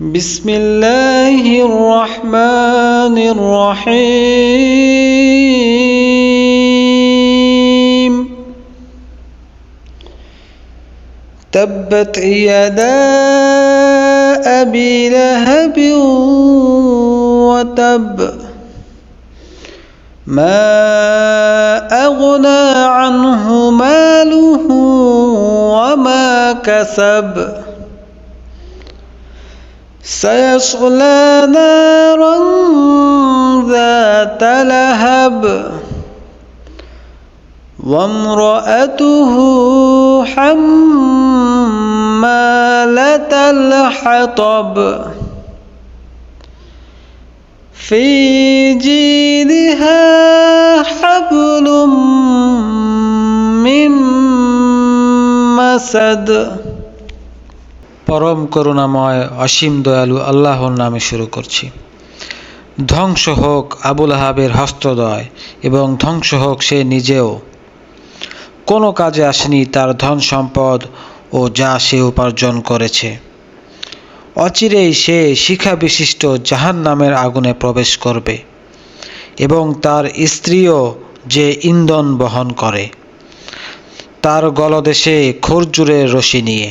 بسم الله الرحمن الرحيم تبت يدا أبي لهب وتب ما أغنى عنه ماله وما كسب سيصلى نارا ذات لهب وامرأته حمالة الحطب في جيدها حبل من مسد। পরম করুণাময় অসীম দয়ালু আল্লাহর নামে শুরু করছি। ধ্বংস হোক আবু লাহাবের হস্তদ্বয় এবং ধ্বংস হোক সে নিজেও। কোনো কাজে আসেনি তার ধন সম্পদ ও যা সে উপার্জন করেছে। অচিরেই সে শিখা বিশিষ্ট জাহান্নামের আগুনে প্রবেশ করবে এবং তার স্ত্রীও যে ইন্ধন বহন করে তার গলদেশে খরজুরের রশি নিয়ে।